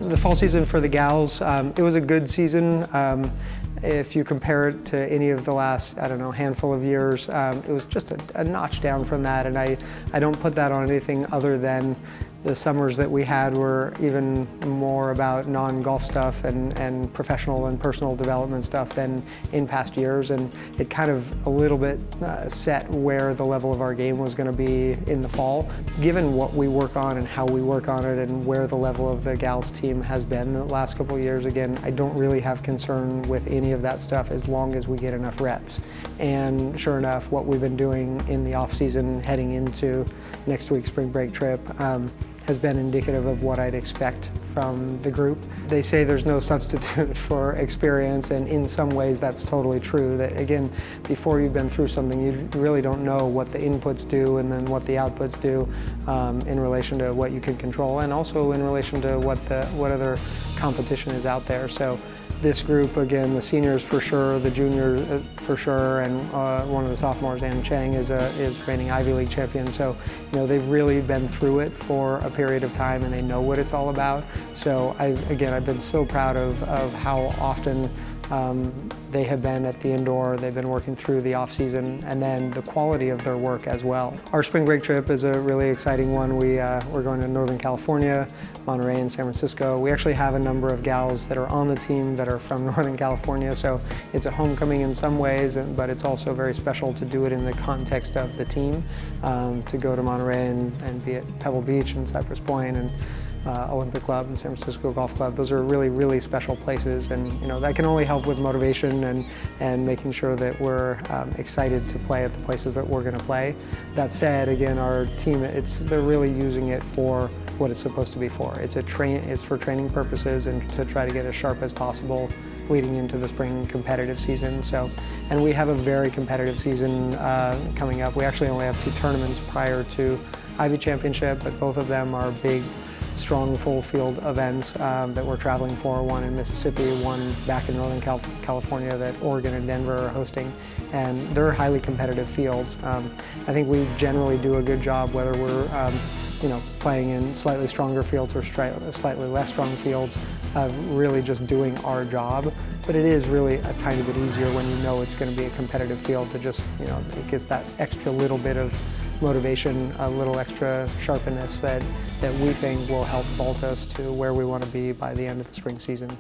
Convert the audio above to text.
The fall season for the gals, it was a good season. If you compare it to any of the last, I don't know, handful of years, it was just a notch down from that, and I don't put that on anything other than the summers that we had were even more about non-golf stuff and professional and personal development stuff than in past years, and it kind of a little bit set where the level of our game was going to be in the fall. Given what we work on and how we work on it and where the level of the gals team has been the last couple of years, again, I don't really have concern with any of that stuff as long as we get enough reps. And sure enough, what we've been doing in the off season heading into next week's spring break trip has been indicative of what I'd expect from the group. They say there's no substitute for experience, and in some ways that's totally true. That again, before you've been through something, you really don't know what the inputs do and then what the outputs do in relation to what you can control, and also in relation to what other competition is out there. So this group, again, the seniors for sure, the juniors for sure, and one of the sophomores, Ann Chang, is reigning Ivy League champion. So, you know, they've really been through it for a period of time, and they know what it's all about. So, I've been so proud of how often they have been at the indoor. They've been working through the off season, and then the quality of their work as well. Our spring break trip is a really exciting one. We're going to Northern California, Monterey, and San Francisco. We actually have a number of gals that are on the team that are from Northern California, so it's a homecoming in some ways, but it's also very special to do it in the context of the team, to go to Monterey and be at Pebble Beach and Cypress Point and Olympic Club and San Francisco Golf Club. Those are really, really special places, and you know that can only help with motivation and making sure that we're excited to play at the places that we're going to play. That said, again, our team, they're really using it for what it's supposed to be for. It's for training purposes and to try to get as sharp as possible leading into the spring competitive season. So, and we have a very competitive season coming up. We actually only have 2 tournaments prior to Ivy Championship, but both of them are big, strong full field events that we're traveling for, one in Mississippi, one back in Northern California that Oregon and Denver are hosting, and they're highly competitive fields. I think we generally do a good job whether we're playing in slightly stronger fields or slightly less strong fields of really just doing our job, but it is really a tiny bit easier when you know it's going to be a competitive field to just, it gets that extra little bit of motivation, a little extra sharpness that we think will help vault us to where we want to be by the end of the spring season.